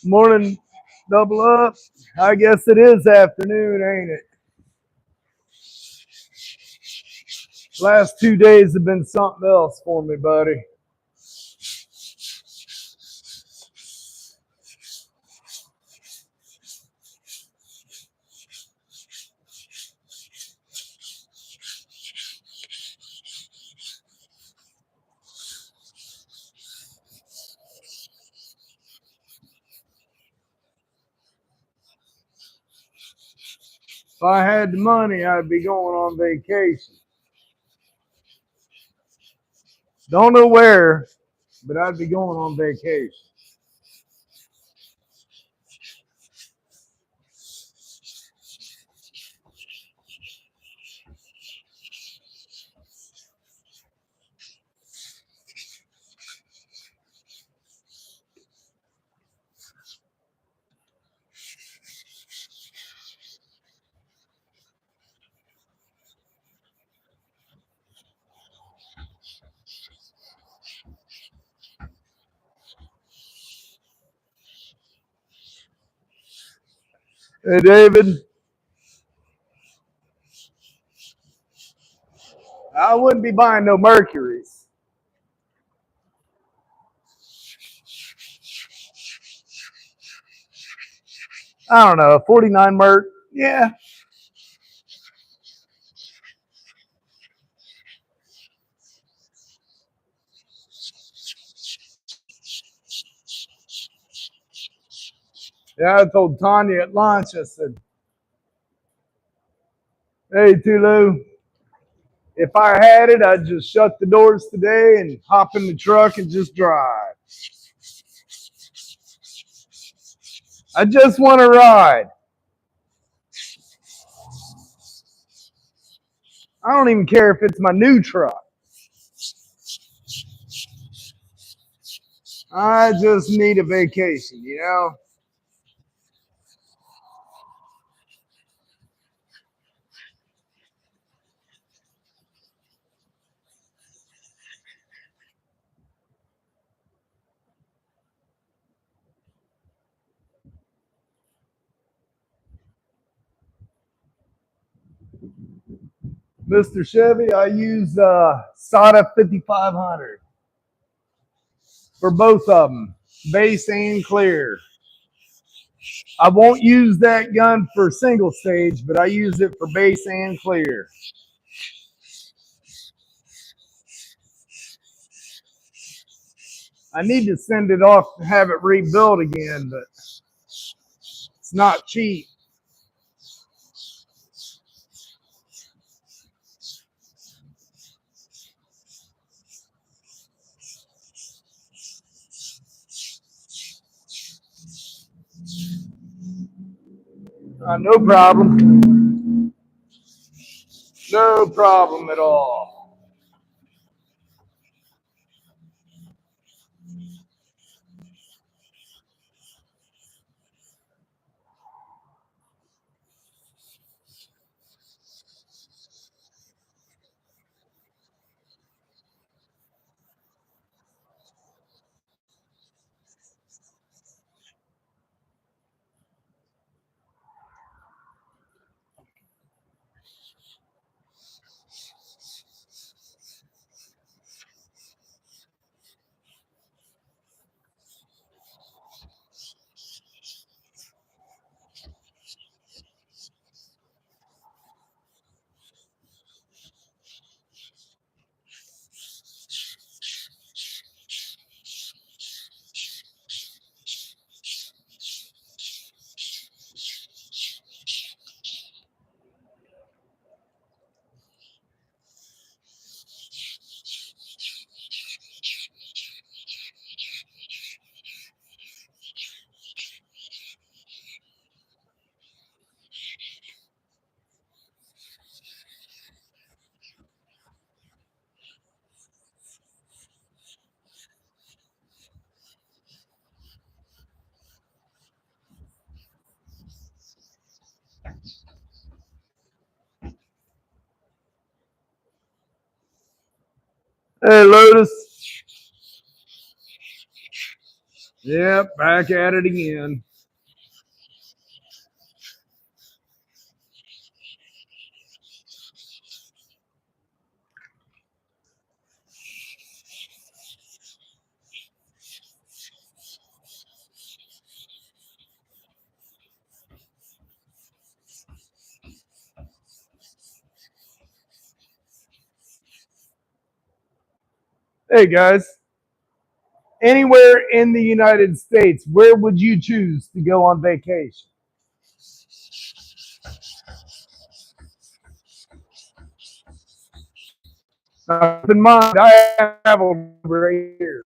Morning, double up. I guess it is afternoon, ain't it? Last 2 days have been something else for me, buddy. If I had the money, I'd be going on vacation. Don't know where, but I'd be going on vacation. Hey, David, I wouldn't be buying no Mercuries. I don't know, 49 Merc. Yeah. Yeah, I told Tanya at lunch, I said, hey, Tulu, if I had it, I'd just shut the doors today and hop in the truck and just drive. I just want to ride. I don't even care if it's my new truck. I just need a vacation, you know? Mr. Chevy, I use SATA 5500 for both of them, base and clear. I won't use that gun for single stage, but I use it for base and clear. I need to send it off to have it rebuilt again, but it's not cheap. No problem. No problem at all. Hey, Lotus. Yep, back at it again. Hey guys, anywhere in the United States, where would you choose to go on vacation? Now, keep in mind, I traveled over 8 years.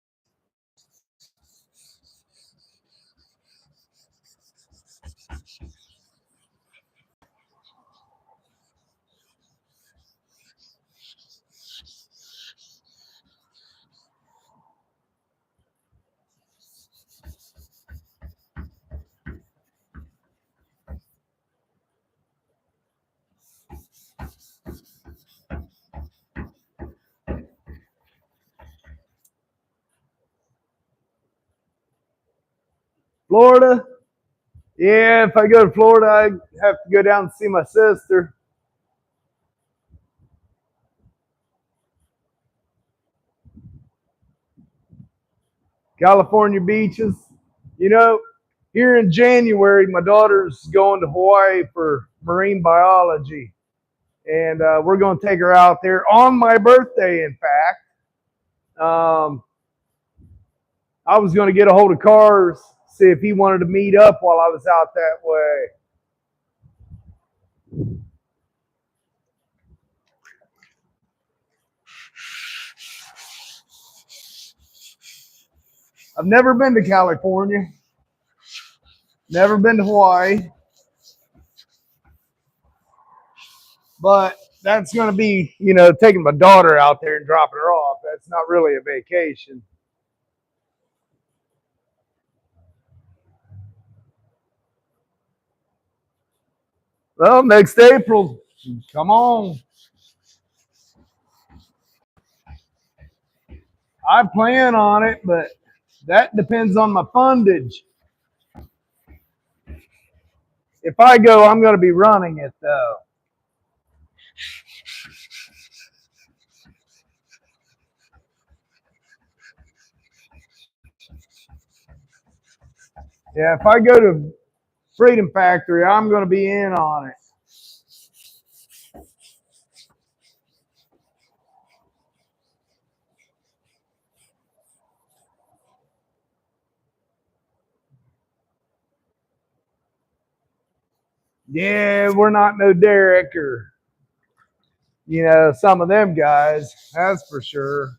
Florida? Yeah, if I go to Florida, I have to go down and see my sister. California beaches. You know, here in January, my daughter's going to Hawaii for marine biology. And we're going to take her out there on my birthday, in fact. I was going to get a hold of Cars, see if he wanted to meet up while I was out that way. I've never been to California, never been to Hawaii, but that's going to be, taking my daughter out there and dropping her off. That's not really a vacation. Well, next April, come on. I plan on it, but that depends on my fundage. If I go, I'm going to be running it, though. Yeah, if I go to Freedom Factory, I'm going to be in on it. Yeah, we're not no Derek or, some of them guys. That's for sure.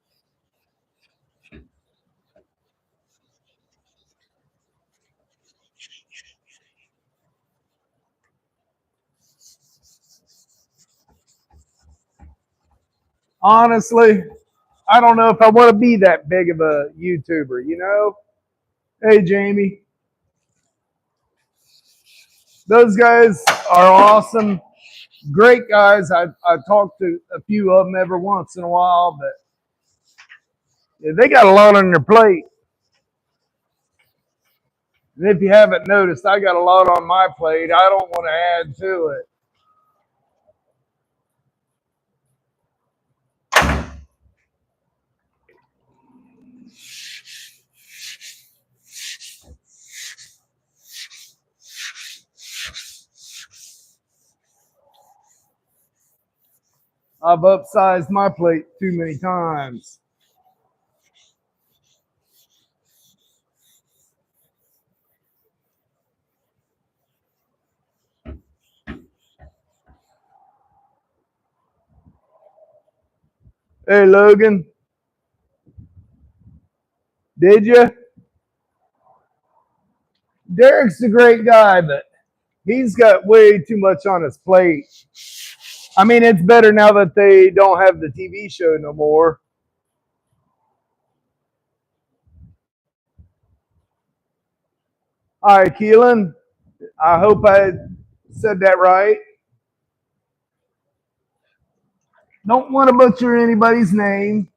Honestly, I don't know if I want to be that big of a YouTuber. Hey, Jamie. Those guys are awesome. Great guys. I talk to a few of them every once in a while, but yeah, they got a lot on their plate. And if you haven't noticed, I got a lot on my plate. I don't want to add to it. I've upsized my plate too many times. Hey, Logan, did you? Derek's a great guy, but he's got way too much on his plate. I mean, it's better now that they don't have the TV show no more. All right, Keelan, I hope I said that right. Don't want to butcher anybody's name.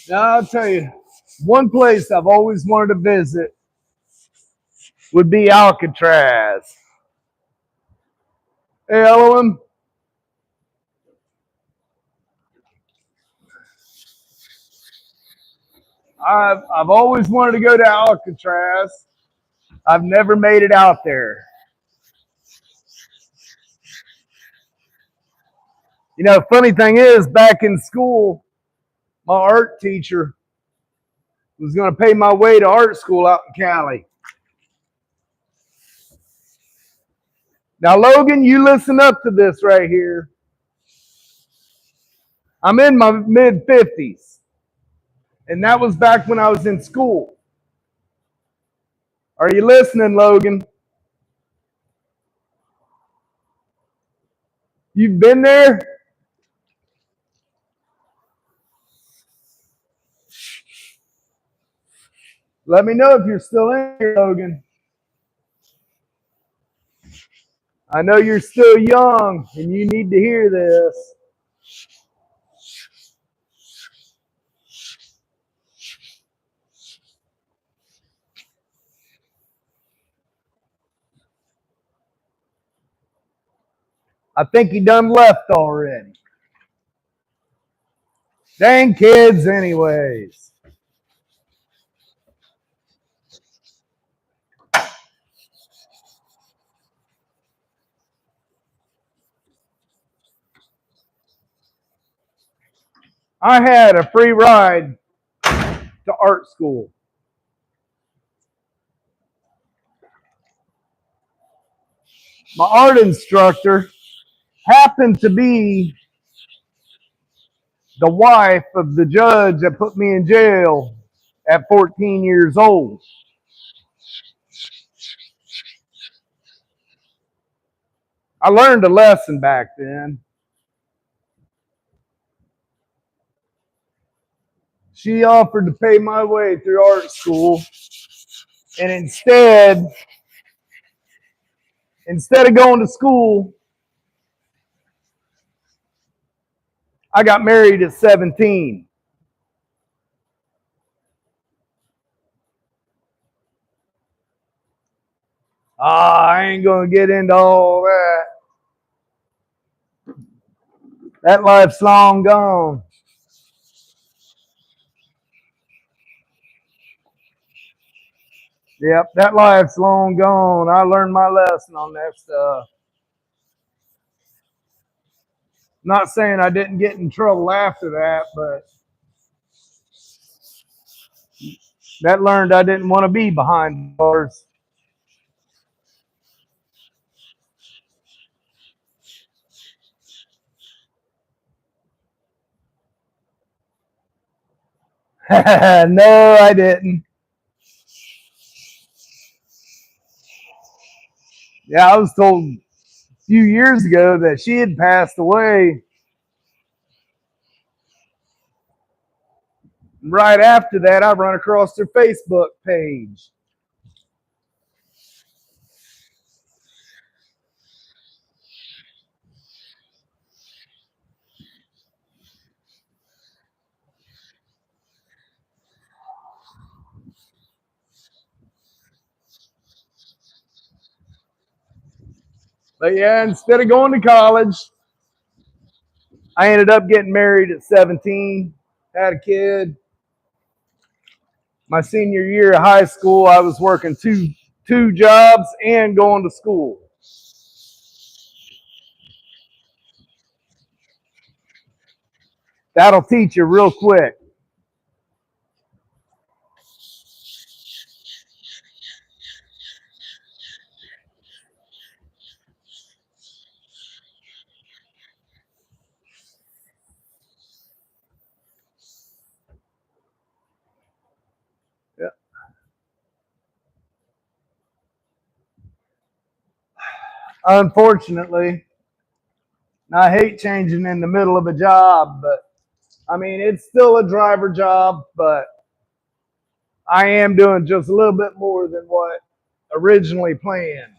Now I'll tell you, one place I've always wanted to visit would be Alcatraz. Hey, Elohim, I've always wanted to go to Alcatraz. I've never made it out there. You know, funny thing is, back in school, my art teacher was going to pay my way to art school out in Cali. Now, Logan, you listen up to this right here. I'm in my mid 50s, and that was back when I was in school. Are you listening, Logan? You've been there? Let me know if you're still in here, Logan. I know you're still young and you need to hear this. I think he done left already. Dang kids, anyways. I had a free ride to art school. My art instructor happened to be the wife of the judge that put me in jail at 14 years old. I learned a lesson back then. She offered to pay my way through art school, and instead of going to school, I got married at 17. I ain't going to get into all that. That life's long gone. Yep, that life's long gone. I learned my lesson on that stuff. Not saying I didn't get in trouble after that, but that learned I didn't want to be behind bars. No, I didn't. Yeah, I was told a few years ago that she had passed away. Right after that, I run across her Facebook page. But yeah, instead of going to college, I ended up getting married at 17, had a kid. My senior year of high school, I was working two jobs and going to school. That'll teach you real quick. unfortunately. And I hate changing in the middle of a job, but I mean, it's still a driver job, but I am doing just a little bit more than what originally planned.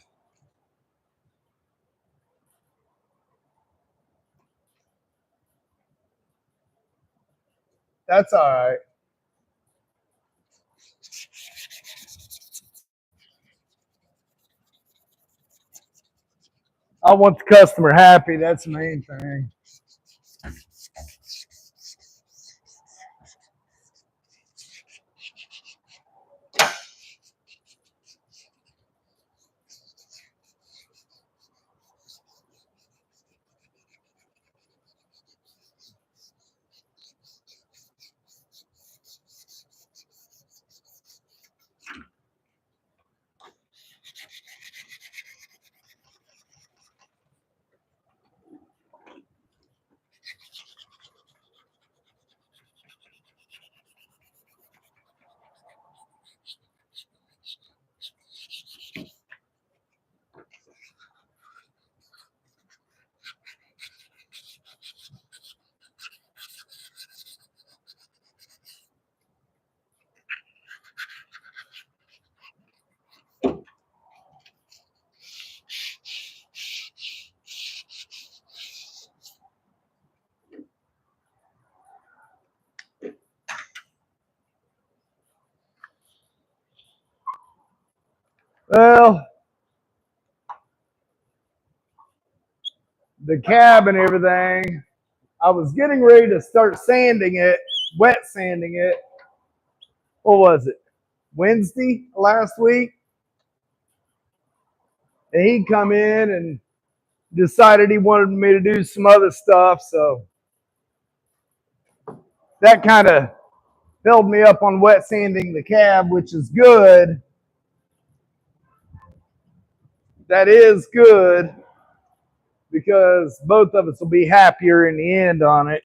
That's all right. I want the customer happy. That's the main thing. Well, the cab and everything, I was getting ready to start sanding it, wet sanding it. What was it? Wednesday last week? And he come in and decided he wanted me to do some other stuff. So that kind of held me up on wet sanding the cab, which is good. That is good because both of us will be happier in the end on it.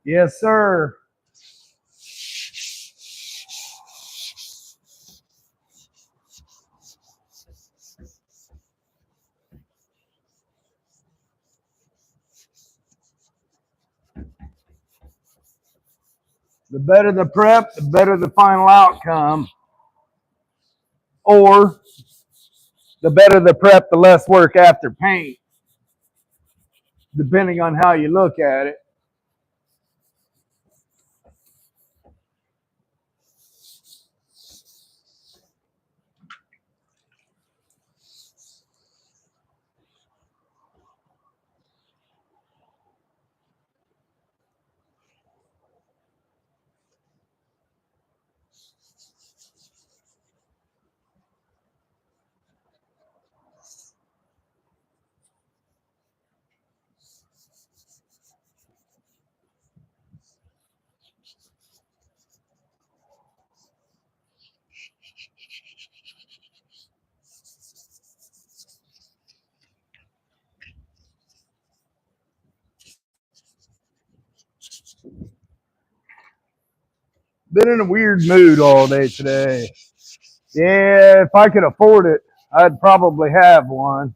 Yes, sir. The better the prep, the better the final outcome. Or the better the prep, the less work after paint, depending on how you look at it. Been in a weird mood all day today. Yeah, if I could afford it, I'd probably have one.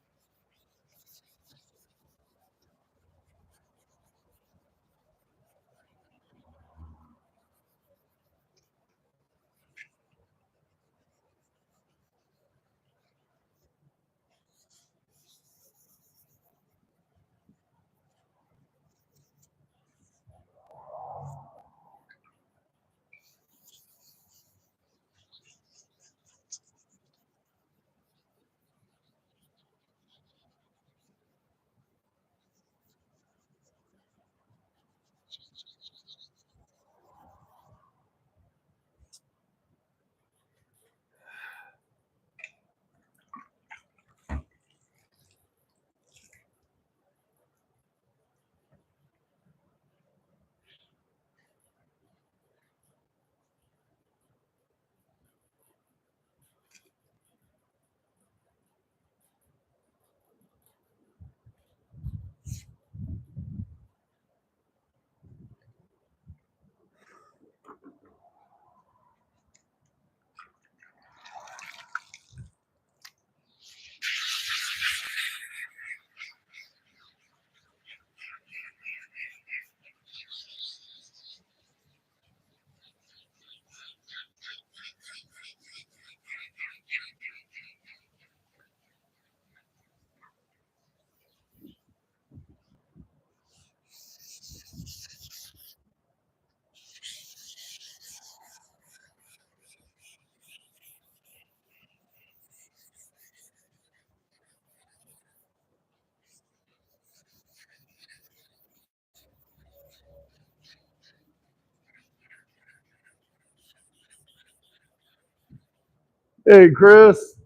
Hey, Chris.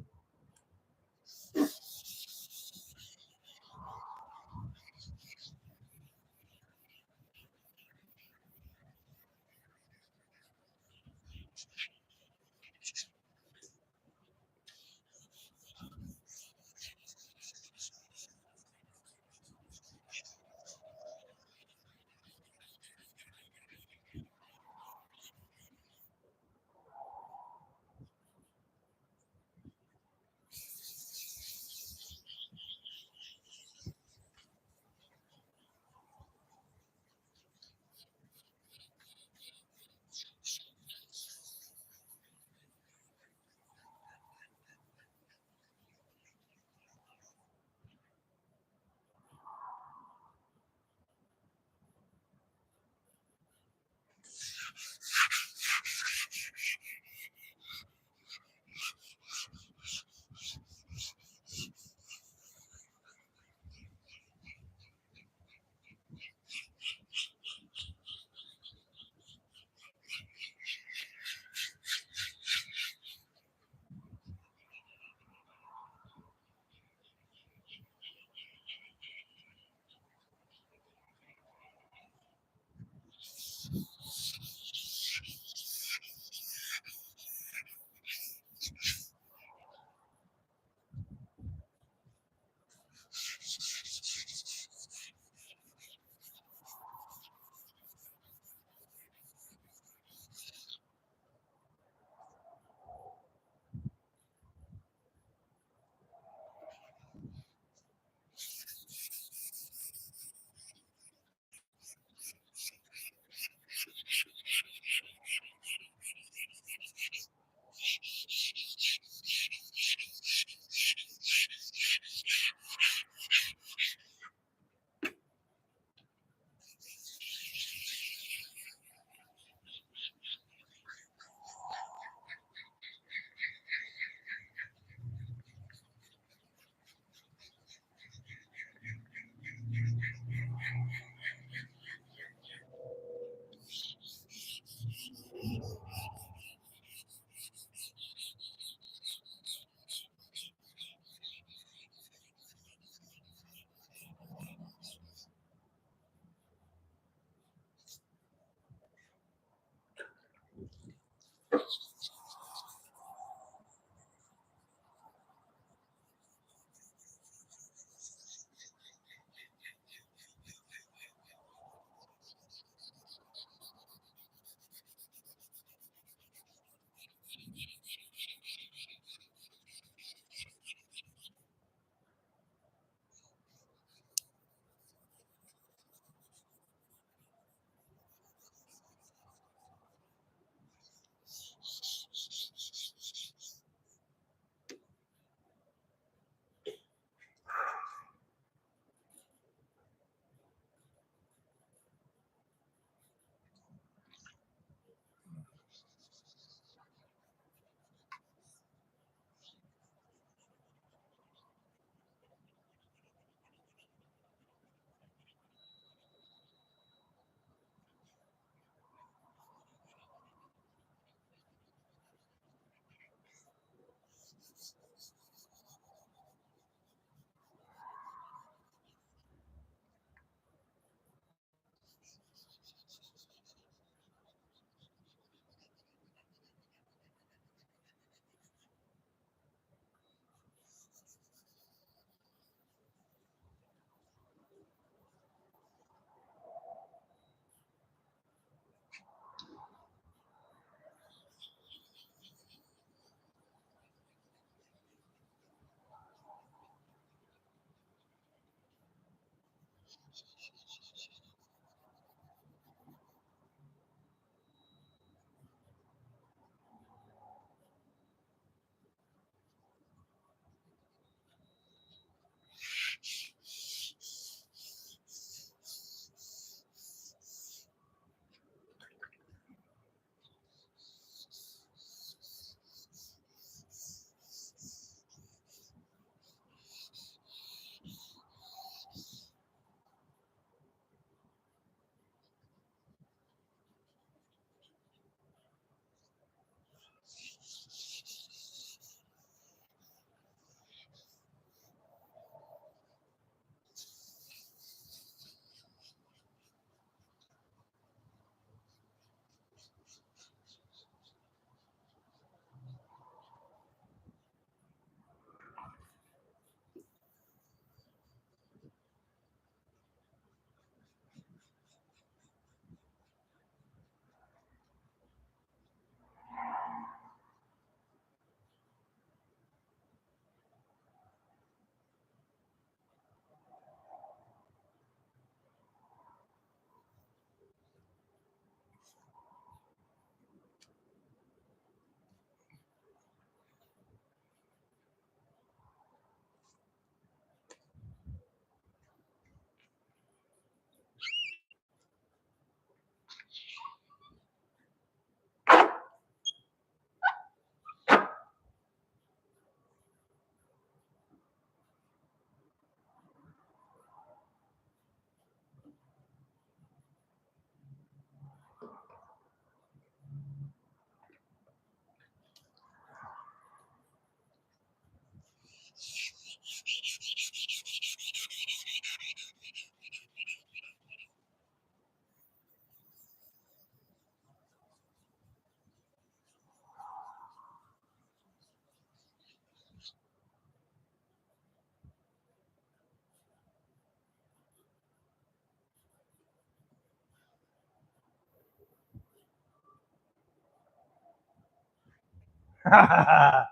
How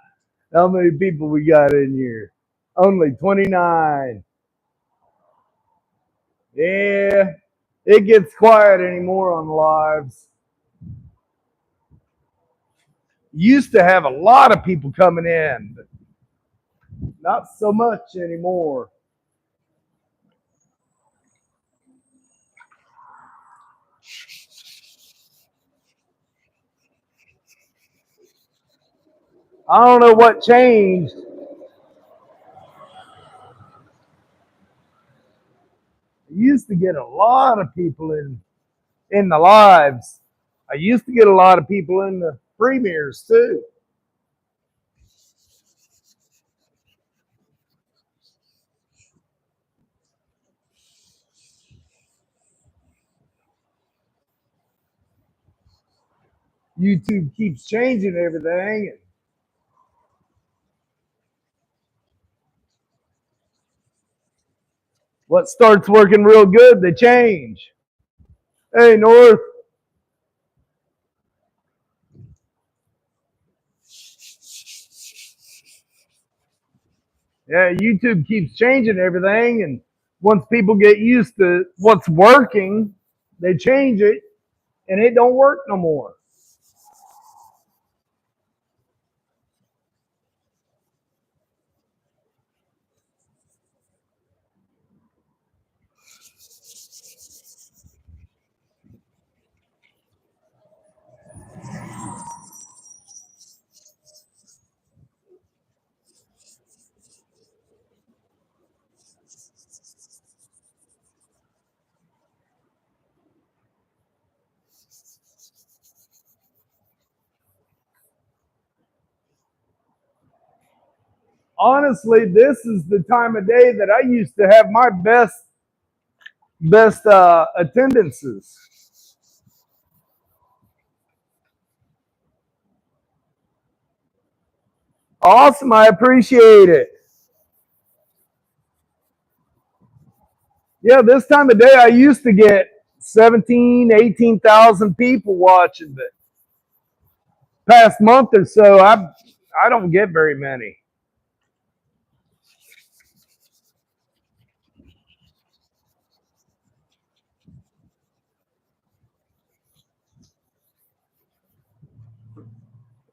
many people we got in here? Only 29. Yeah, it gets quiet anymore on lives. Used to have a lot of people coming in, but not so much anymore. I don't know what changed. I used to get a lot of people in the lives. I used to get a lot of people in the premieres too. YouTube keeps changing everything. And what starts working real good, they change. Hey, North. Yeah, YouTube keeps changing everything. And once people get used to what's working, they change it and it don't work no more. Honestly, this is the time of day that I used to have my best attendances. Awesome, I appreciate it. Yeah, this time of day I used to get 17, 18,000 people watching, but past month or so I don't get very many.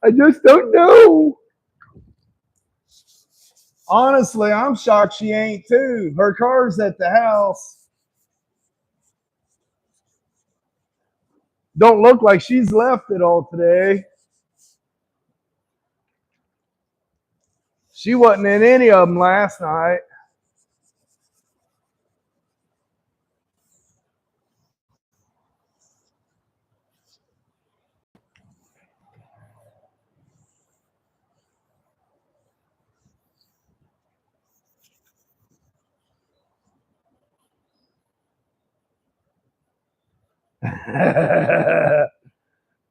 I just don't know. Honestly, I'm shocked she ain't too. Her car's at the house. Don't look like she's left it all today. She wasn't in any of them last night.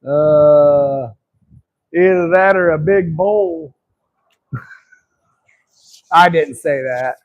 uh, Either that or a big bowl. I didn't say that.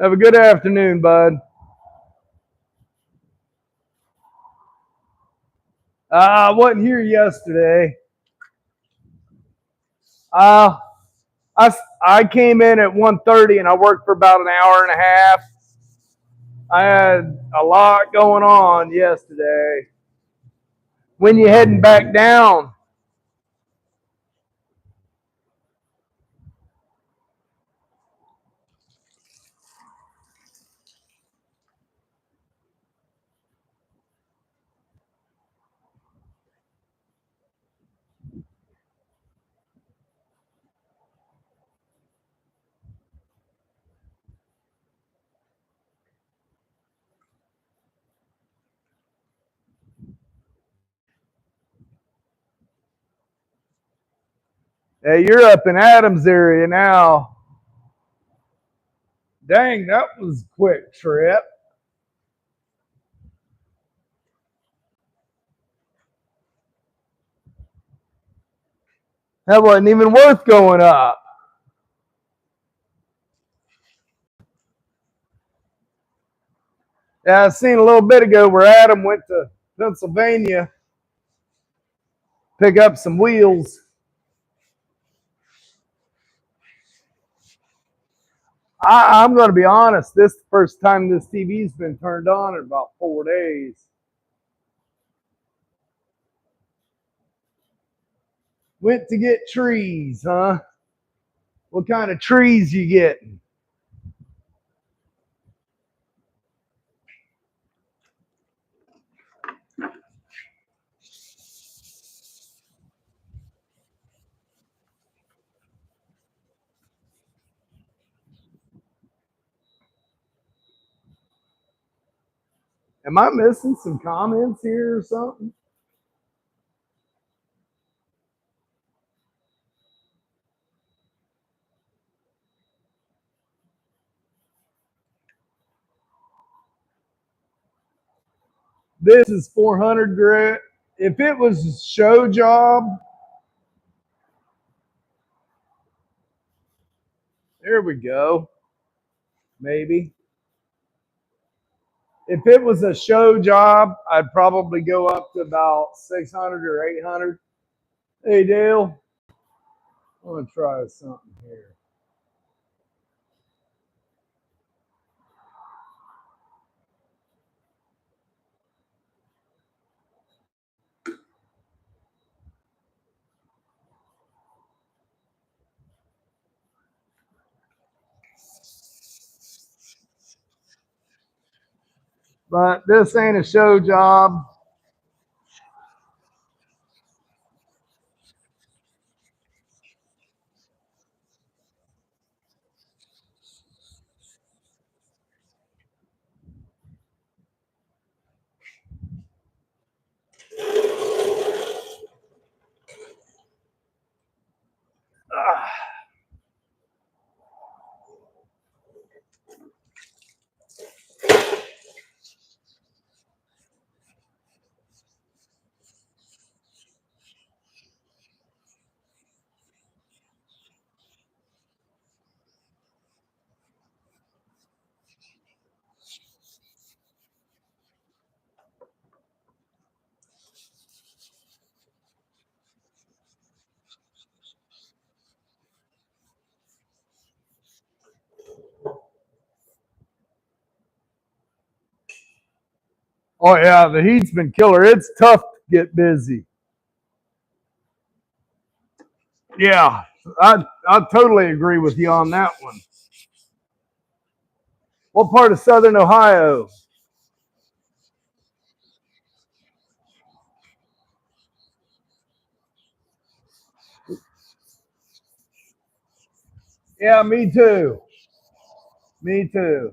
Have a good afternoon, bud. I wasn't here yesterday. Uh, I came in at 1:30 and I worked for about an hour and a half. I had a lot going on yesterday. When you heading back down? Hey, you're up in Adams area now. Dang, that was a quick trip. That wasn't even worth going up. Yeah, I seen a little bit ago where Adam went to Pennsylvania, pick up some wheels. I'm going to be honest. This is the first time this TV's been turned on in about 4 days. Went to get trees, huh? What kind of trees you getting? Am I missing some comments here or something? This is 400 grit. If it was a show job, there we go. Maybe. If it was a show job, I'd probably go up to about 600 or 800. Hey, Dale, I want to try something here. But this ain't a show job. Oh yeah, the heat's been killer. It's tough to get busy. Yeah, I totally agree with you on that one. What part of Southern Ohio? Yeah, me too. Me too.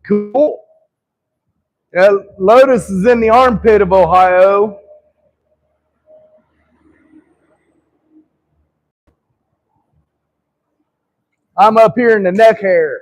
Cool. Yeah, Lotus is in the armpit of Ohio. I'm up here in the neck hair.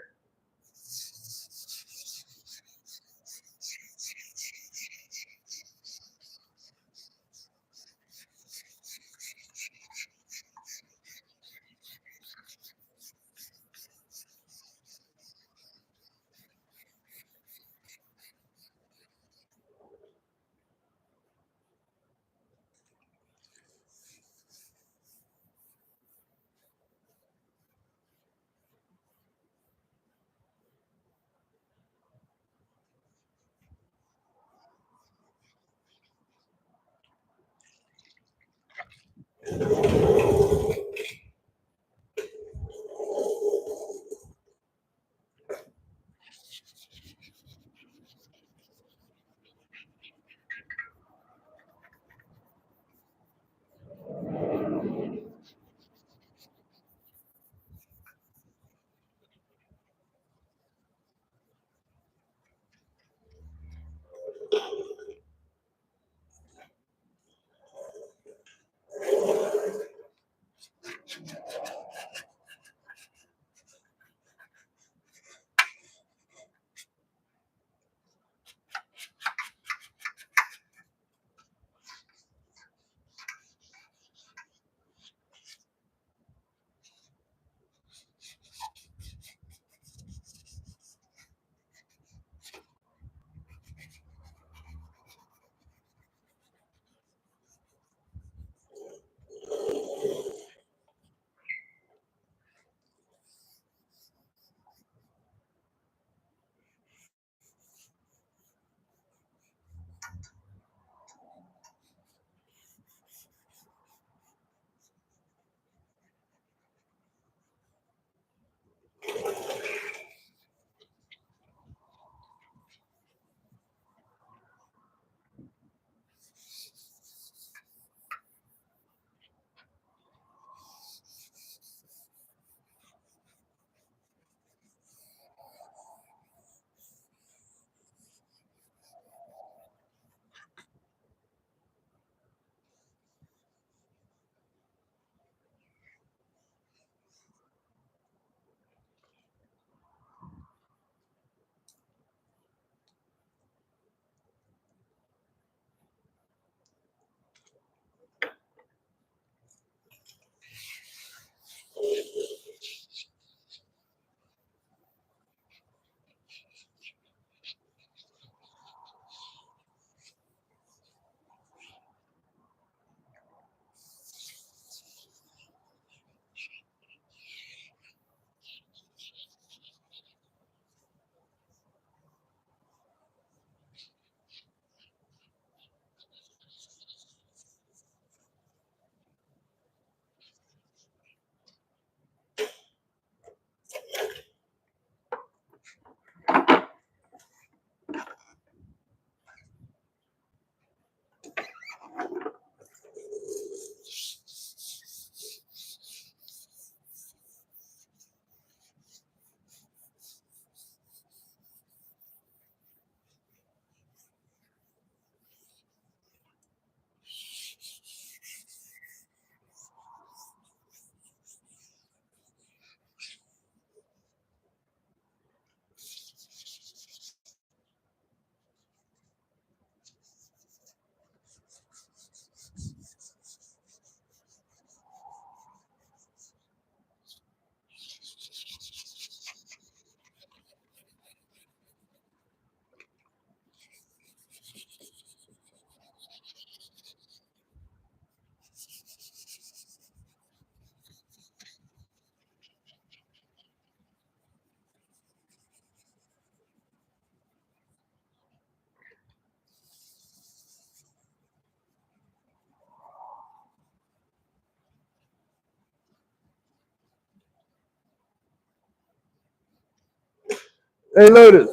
Hey, Lotus.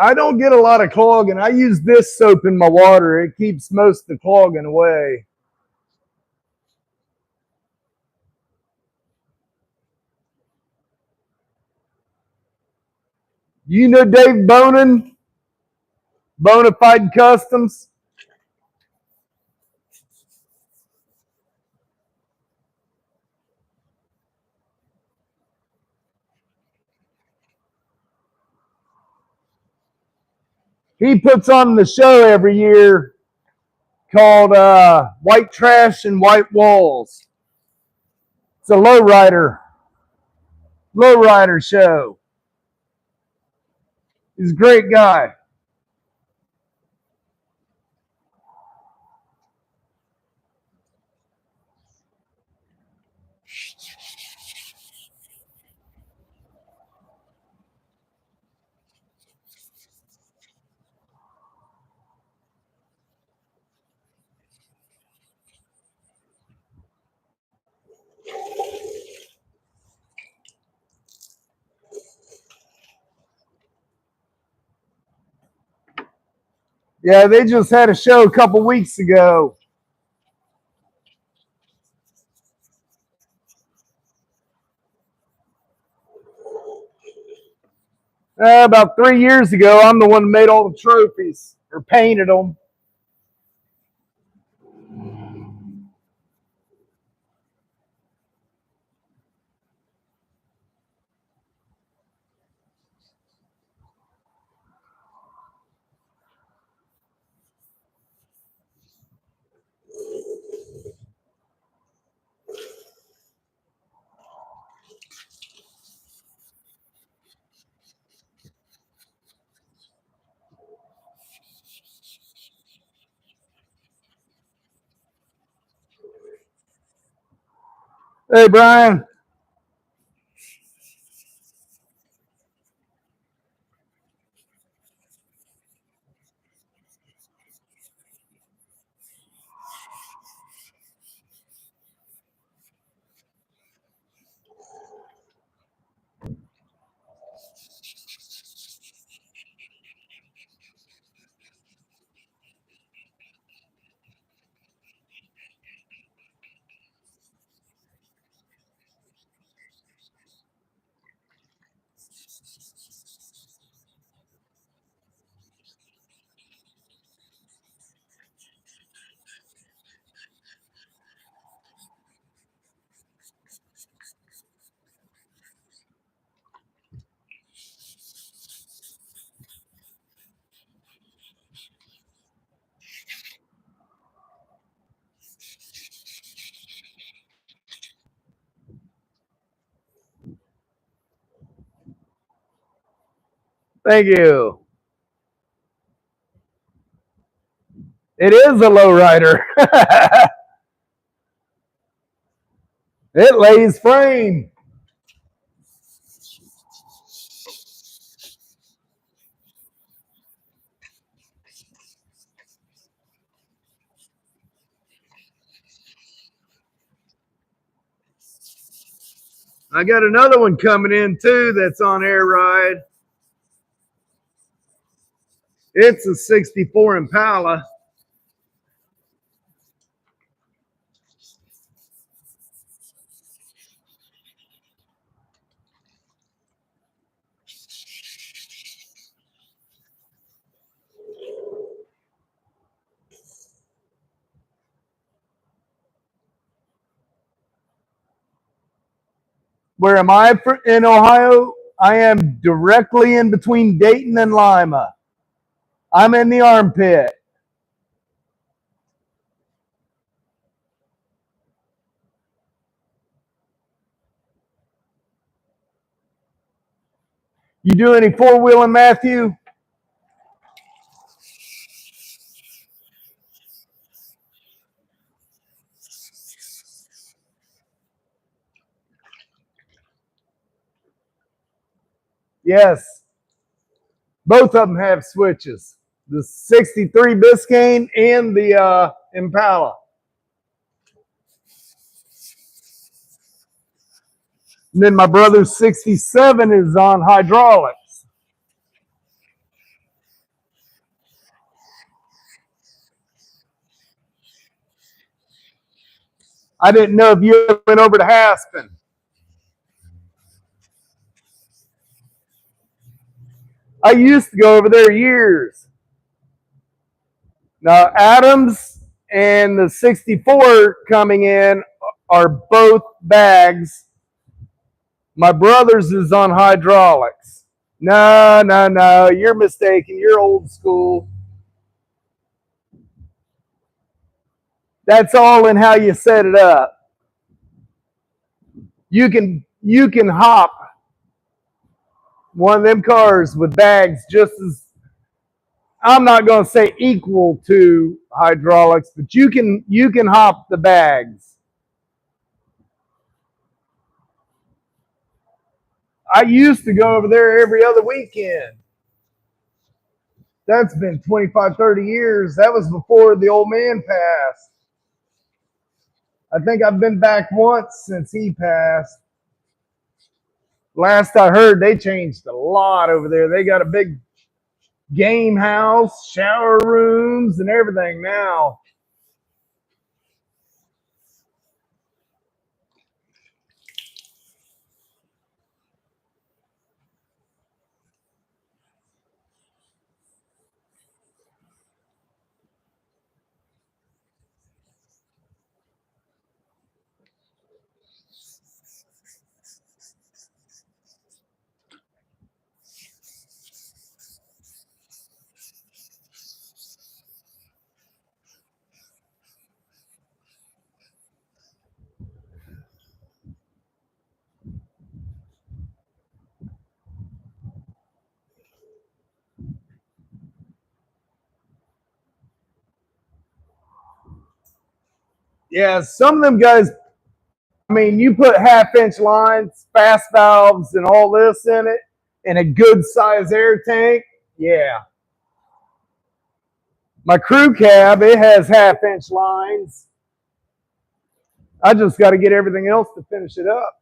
I don't get a lot of clogging. I use this soap in my water. It keeps most of the clogging away. You know Dave Bonin? Bonafide Customs? He puts on the show every year called White Trash and White Walls. It's a lowrider show. He's a great guy. Yeah, they just had a show a couple weeks ago. About 3 years ago, I'm the one that made all the trophies or painted them. Hey, Brian. Thank you. It is a lowrider. It lays frame. I got another one coming in too that's on air ride. It's a 64 Impala. Where am I in Ohio? I am directly in between Dayton and Lima. I'm in the armpit. You do any four-wheeling, Matthew? Yes. Both of them have switches. The 63 Biscayne and the Impala. And then my brother's 67 is on hydraulics. I didn't know if you ever went over to Haspin. I used to go over there years. Now, Adams and the 64 coming in are both bags. My brother's is on hydraulics. No, you're mistaken. You're old school. That's all in how you set it up. You can hop one of them cars with bags just as, I'm not going to say equal to hydraulics, but you can hop the bags. I used to go over there every other weekend. That's been 25, 30 years. That was before the old man passed. I think I've been back once since he passed. Last I heard, they changed a lot over there. They got a big game house, shower rooms, and everything now. Yeah, some of them guys, I mean, you put half-inch lines, fast valves, and all this in it, and a good size air tank. Yeah. My crew cab, it has half-inch lines. I just got to get everything else to finish it up.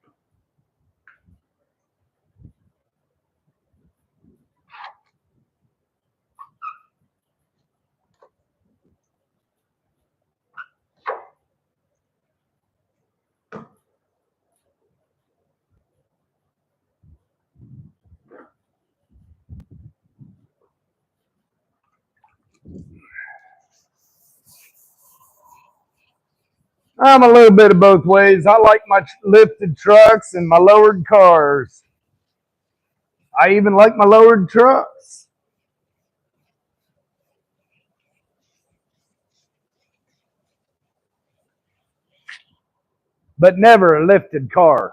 I'm a little bit of both ways. I like my lifted trucks and my lowered cars. I even like my lowered trucks. But never a lifted car.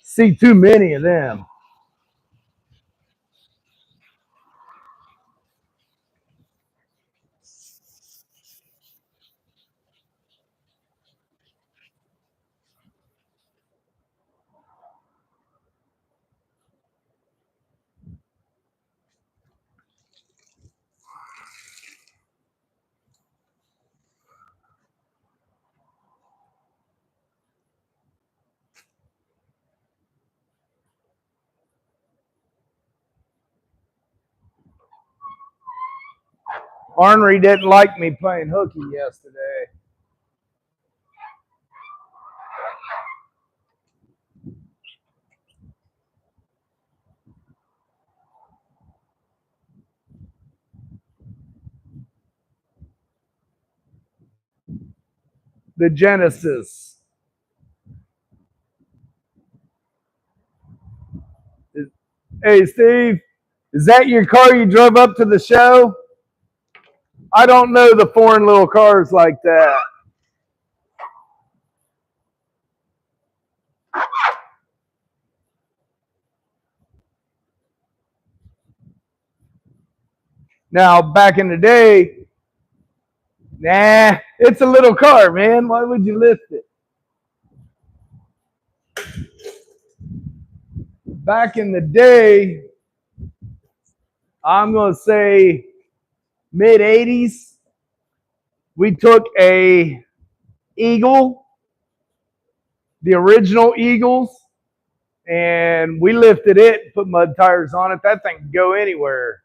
See too many of them. Ornery didn't like me playing hooky yesterday. The Genesis. Hey, Steve, is that your car you drove up to the show? I don't know the foreign little cars like that. Now, back in the day, nah, it's a little car, man. Why would you lift it? Back in the day, I'm going to say mid 80s, we took a Eagle the original Eagles, and we lifted it, put mud tires on it. That thing could go anywhere.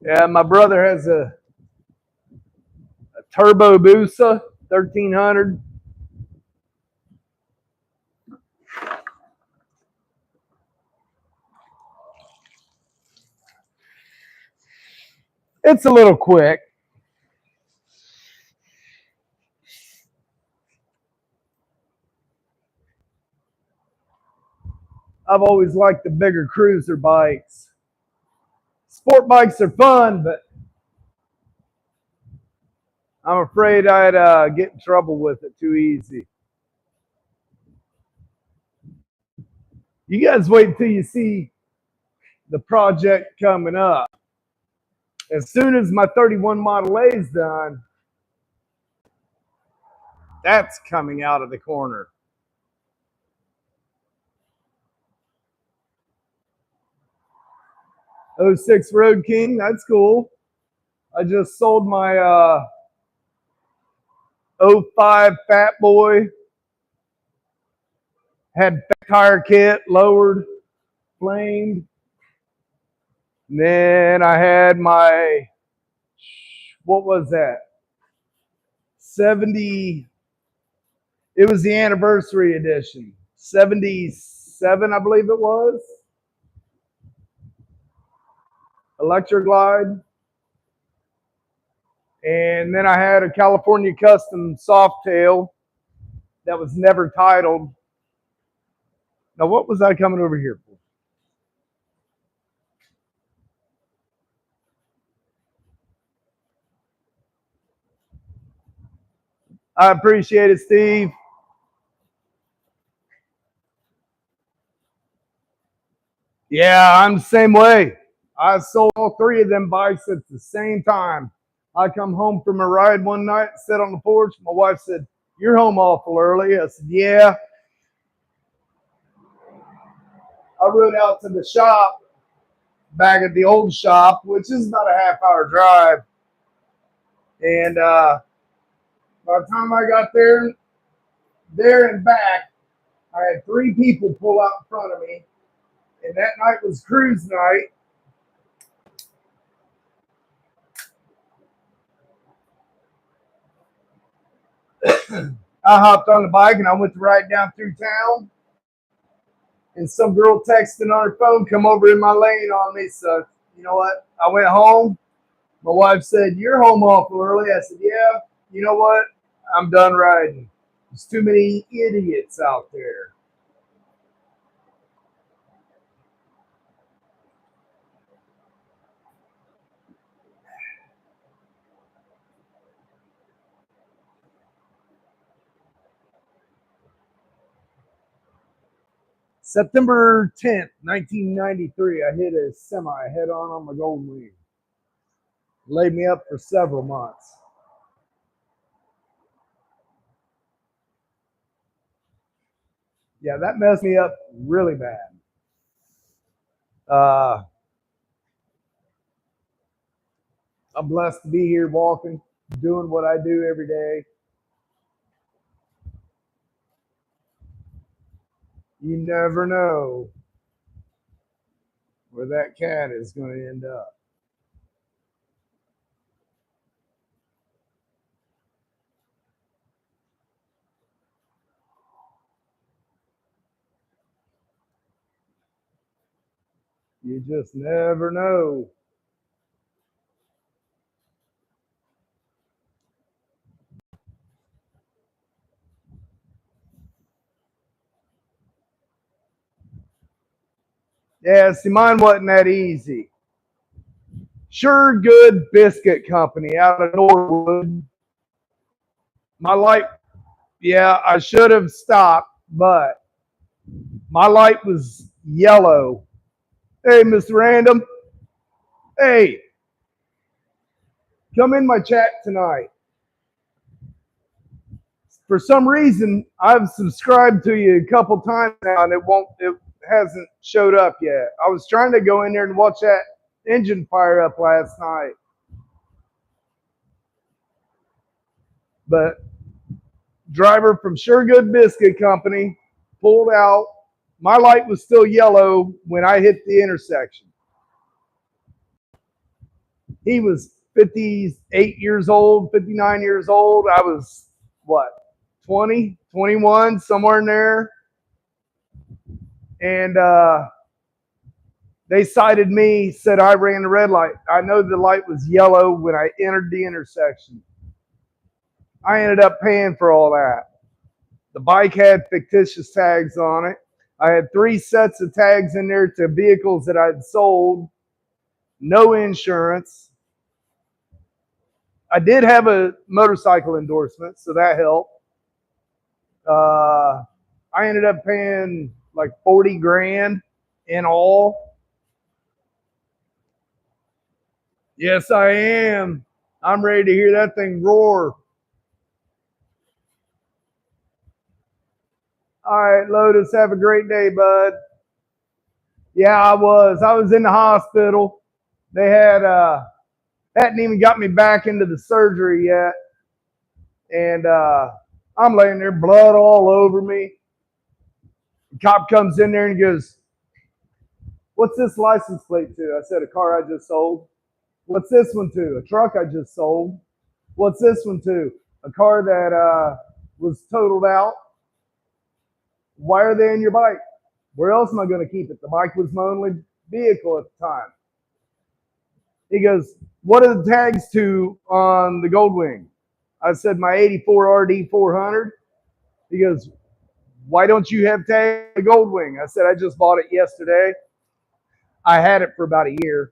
Yeah, my brother has a Turbo Busa 1300. It's a little quick. I've always liked the bigger cruiser bikes. Sport bikes are fun, but I'm afraid I'd get in trouble with it too easy. You guys wait until you see the project coming up. As soon as my 31 Model A is done, that's coming out of the corner. '06 Road King, that's cool. I just sold my '05 Fat Boy. Had tire kit, lowered, flamed. And then I had my, what was that? 70, it was the anniversary edition. 77, I believe it was. Electra Glide. And then I had a California Custom Softail that was never titled. Now, what was I coming over here for? I appreciate it, Steve. Yeah, I'm the same way. I sold all three of them bikes at the same time. I come home from a ride one night, sat on the porch. My wife said, "You're home awful early." I said, "Yeah." I rode out to the shop, back at the old shop, which is about a half-hour drive. And by the time I got there and back, I had three people pull out in front of me. And that night was cruise night. I hopped on the bike and I went to ride down through town. And some girl texting on her phone come over in my lane on me. So, you know what? I went home. My wife said, "You're home awful early." I said, "Yeah, you know what? I'm done riding. There's too many idiots out there." September 10th, 1993, I hit a semi head on my Golden Wing. Laid me up for several months. Yeah, that messed me up really bad. Uh, I'm blessed to be here walking, doing what I do every day. You never know where that cat is going to end up. You just never know. Yeah, see, mine wasn't that easy. Sure Good Biscuit Company out of Norwood. My light, yeah, I should have stopped, but my light was yellow. Hey, Mr. Random. Hey, come in my chat tonight. For some reason, I've subscribed to you a couple times now, and it hasn't showed up yet. I was trying to go in there and watch that engine fire up last night, but driver from Sure Good Biscuit Company pulled out. My light was still yellow when I hit the intersection. He was 58 years old, 59 years old. I was, what, 20, 21, somewhere in there. And they cited me, said I ran the red light. I know the light was yellow when I entered the intersection. I ended up paying for all that. The bike had fictitious tags on it. I had 3 sets of tags in there to vehicles that I'd sold. No insurance. I did have a motorcycle endorsement, so that helped. I ended up paying like 40 grand in all. Yes, I am. I'm ready to hear that thing roar. All right, Lotus, have a great day, bud. Yeah, I was. I was in the hospital. They hadn't even got me back into the surgery yet. And I'm laying there, blood all over me. The cop comes in there and goes, "What's this license plate to?" I said, "A car I just sold." "What's this one to?" "A truck I just sold." "What's this one to?" "A car that was totaled out." "Why are they in your bike?" "Where else am I going to keep it? The bike was my only vehicle at the time." He goes, "What are the tags to on the Goldwing?" I said, "My 84 RD 400. He goes, "Why don't you have tags on the Goldwing?" I said, "I just bought it yesterday. I had it for about a year."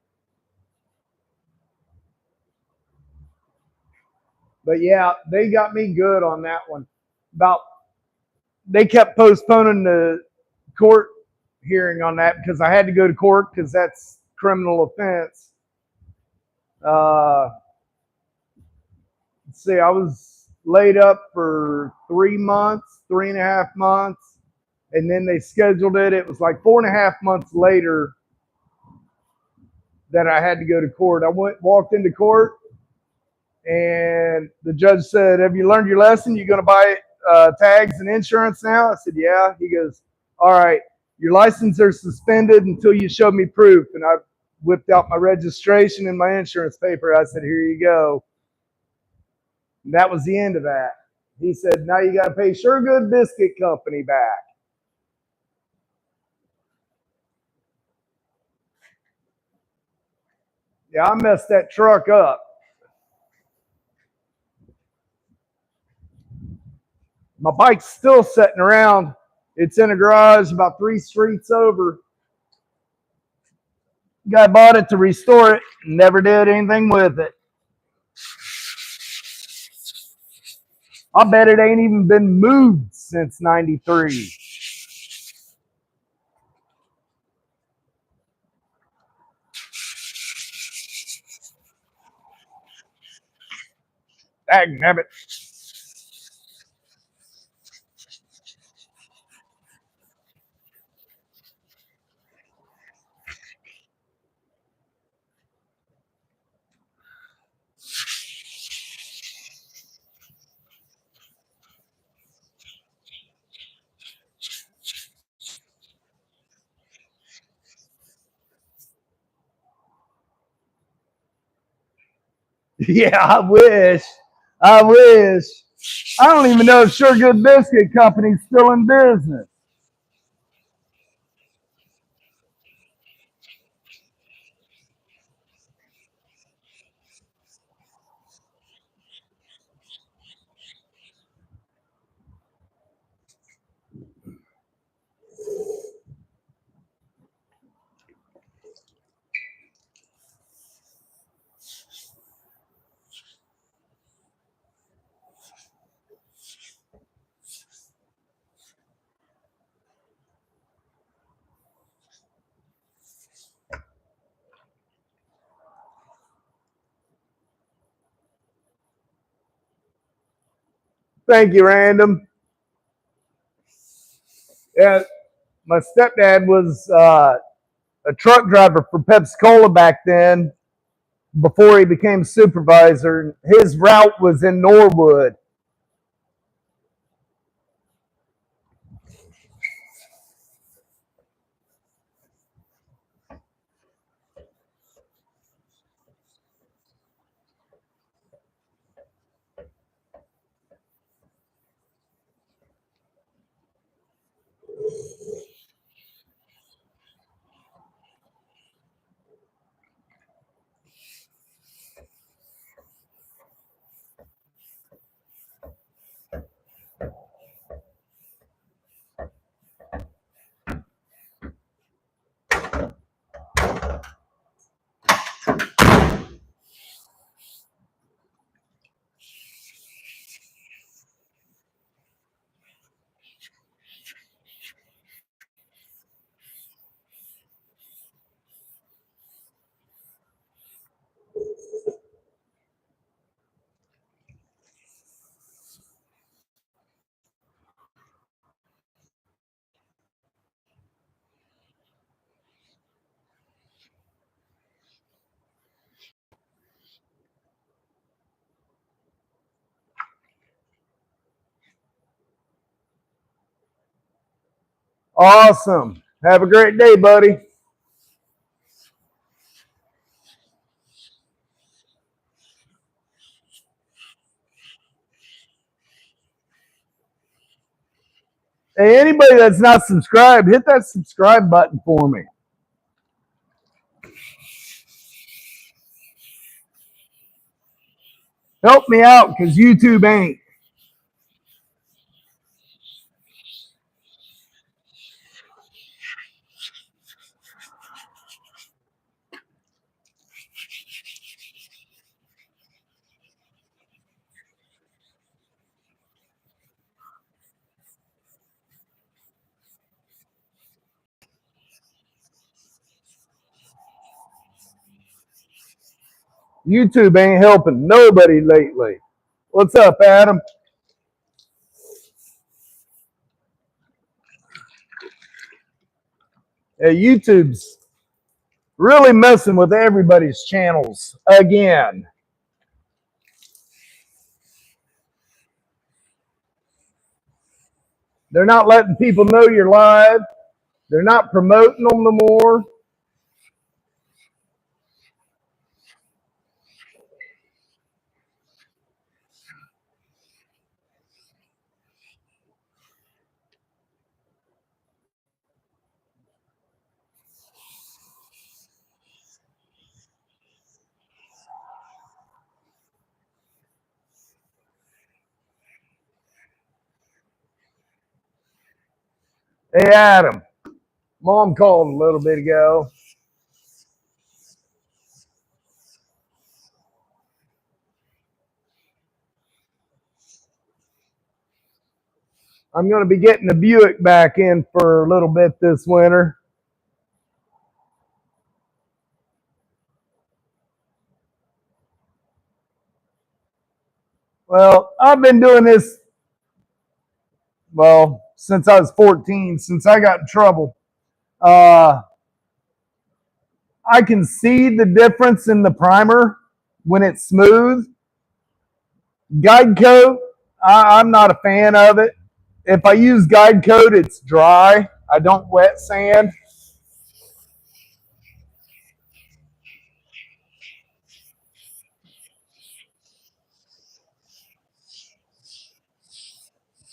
But yeah, they got me good on that one. They kept postponing the court hearing on that because I had to go to court because that's criminal offense. Let's see, I was laid up for 3 months, 3.5 months, and then they scheduled it. It was like 4.5 months later that I had to go to court. I walked into court, and the judge said, "Have you learned your lesson? You going to buy tags and insurance now?" I said, "Yeah." He goes, "All right, your license are suspended until you show me proof." And I whipped out my registration and my insurance paper. I said, "Here you go." And that was the end of that. He said, "Now you got to pay Sure Good Biscuit Company back." Yeah, I messed that truck up. My bike's still sitting around. It's in a garage about 3 streets over. Guy bought it to restore it, never did anything with it. I bet it ain't even been moved since '93. Dagnabbit. Yeah, I wish. I wish. I don't even know if Sure Good Biscuit Company's still in business. Thank you, Random. Yeah, my stepdad was a truck driver for Pepsi Cola back then. Before he became supervisor, his route was in Norwood. Awesome. Have a great day, buddy. Hey, anybody that's not subscribed, hit that subscribe button for me. Help me out because YouTube ain't. YouTube ain't helping nobody lately. What's up, Adam? Hey, YouTube's really messing with everybody's channels again. They're not letting people know you're live. They're not promoting them no more. Hey, Adam. Mom called a little bit ago. I'm going to be getting the Buick back in for a little bit this winter. Well, I've been doing this, since I was 14, since I got in trouble. I can see the difference in the primer when it's smooth. Guide coat, I'm not a fan of it. If I use guide coat, it's dry. I don't wet sand.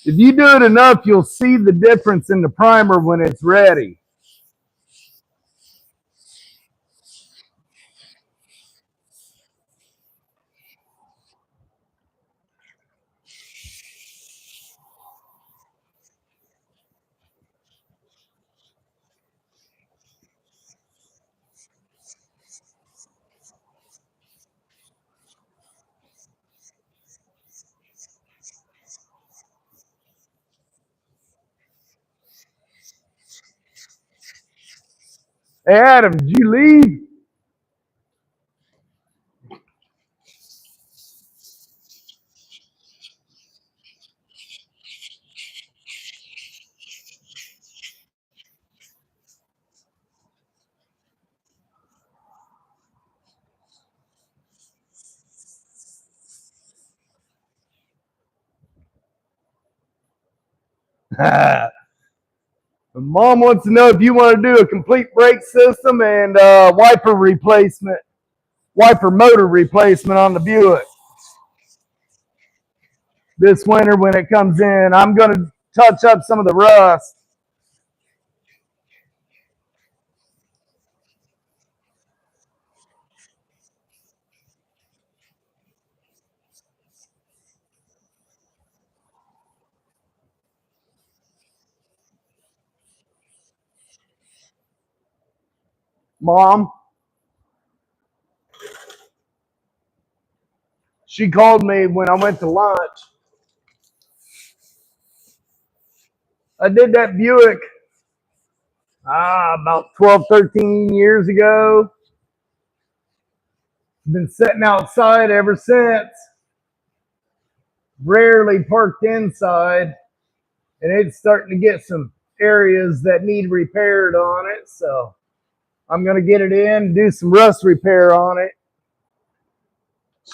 If you do it enough, you'll see the difference in the primer when it's ready. Hey, Adam, did you leave? Mom wants to know if you want to do a complete brake system and wiper motor replacement on the Buick this winter when it comes in. I'm going to touch up some of the rust. Mom, she called me when I went to lunch. I did that Buick about 12, 13 years ago. Been sitting outside ever since. Rarely parked inside. And it's starting to get some areas that need repaired on it. So I'm going to get it in, do some rust repair on it.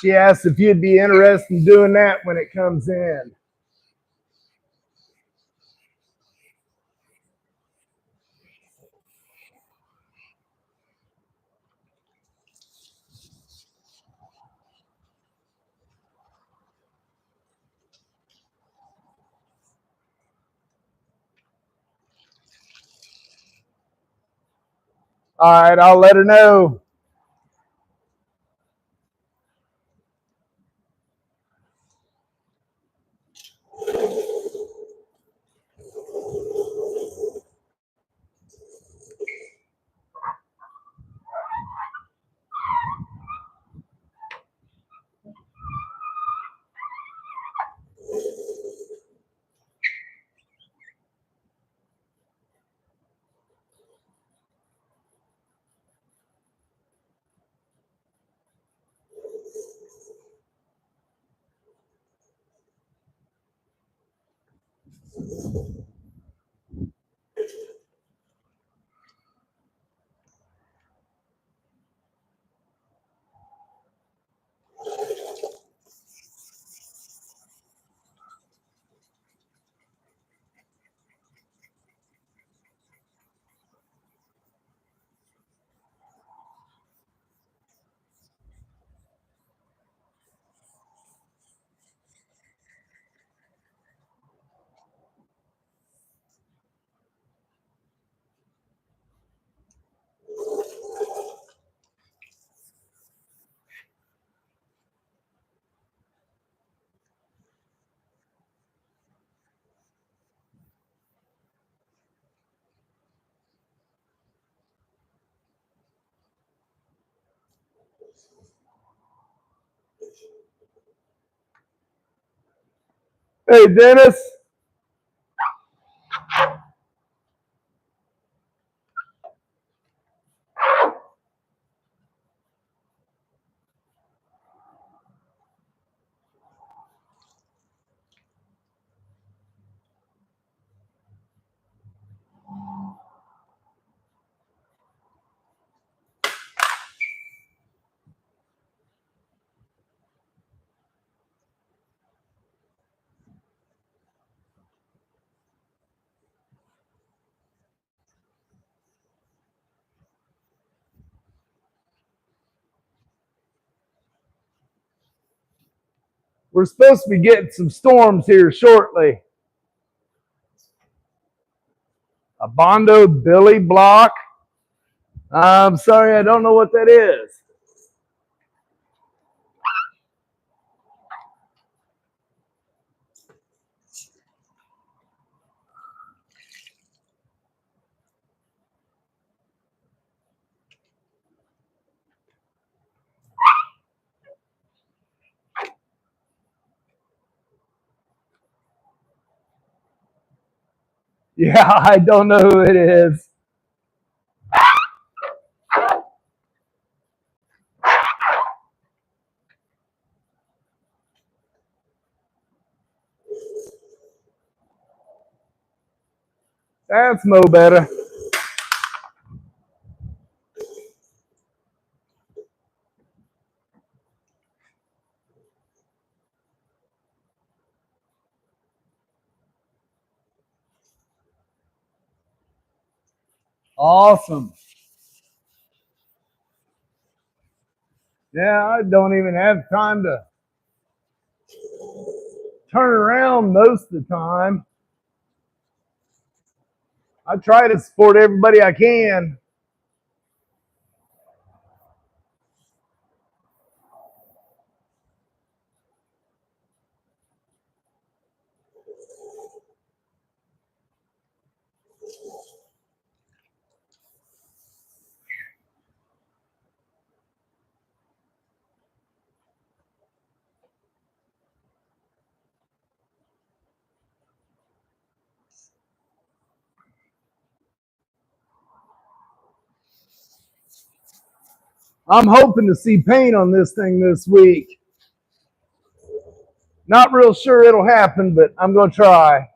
She asked if you'd be interested in doing that when it comes in. All right, I'll let her know. Hey, Dennis. We're supposed to be getting some storms here shortly. A Bondo Billy block. I'm sorry, I don't know what that is. Yeah, I don't know who it is. That's Mo better. Awesome. Yeah, I don't even have time to turn around most of the time. I try to support everybody I can. I'm hoping to see paint on this thing this week. Not real sure it'll happen, but I'm going to try.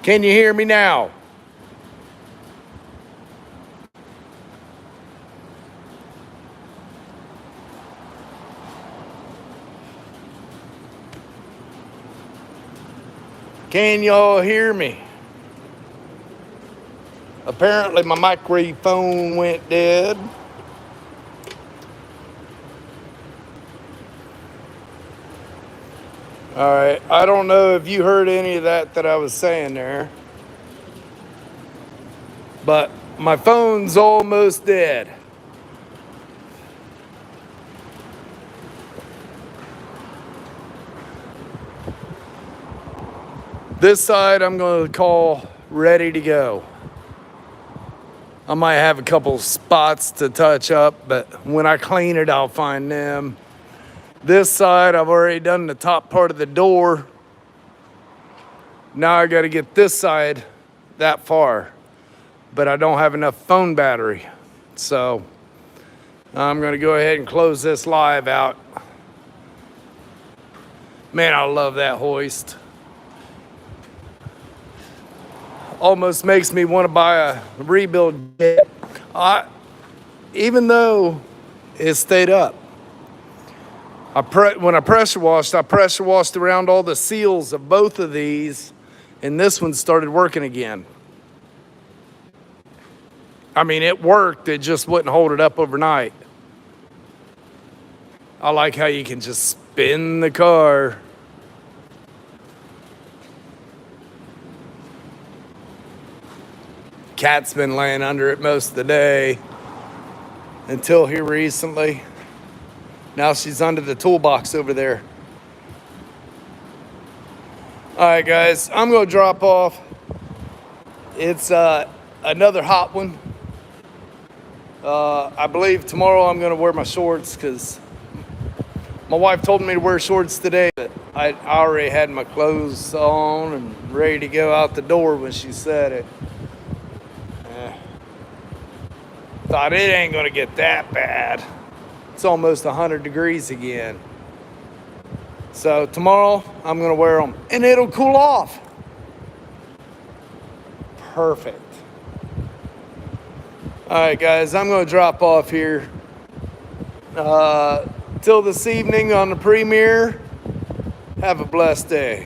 Can you hear me now? Can y'all hear me? Apparently my microphone went dead. All right, I don't know if you heard any of that I was saying there, but my phone's almost dead. This side I'm going to call ready to go. I might have a couple spots to touch up, but when I clean it, I'll find them. This side, I've already done the top part of the door. Now I got to get this side that far, but I don't have enough phone battery. So I'm going to go ahead and close this live out. Man, I love that hoist. Almost makes me want to buy a rebuild kit. Even though it stayed up. When I pressure washed around all the seals of both of these, and this one started working again. I mean, it worked, it just wouldn't hold it up overnight. I like how you can just spin the car. Cat's been laying under it most of the day until here recently. Now she's under the toolbox over there. All right, guys, I'm gonna drop off. It's another hot one. I believe tomorrow I'm gonna wear my shorts because my wife told me to wear shorts today, but I already had my clothes on and ready to go out the door when she said it. Thought it ain't gonna get that bad. It's almost 100 degrees again. So tomorrow I'm gonna wear them and it'll cool off. Perfect. All right, guys, I'm gonna drop off here. Till this evening on the premiere, have a blessed day.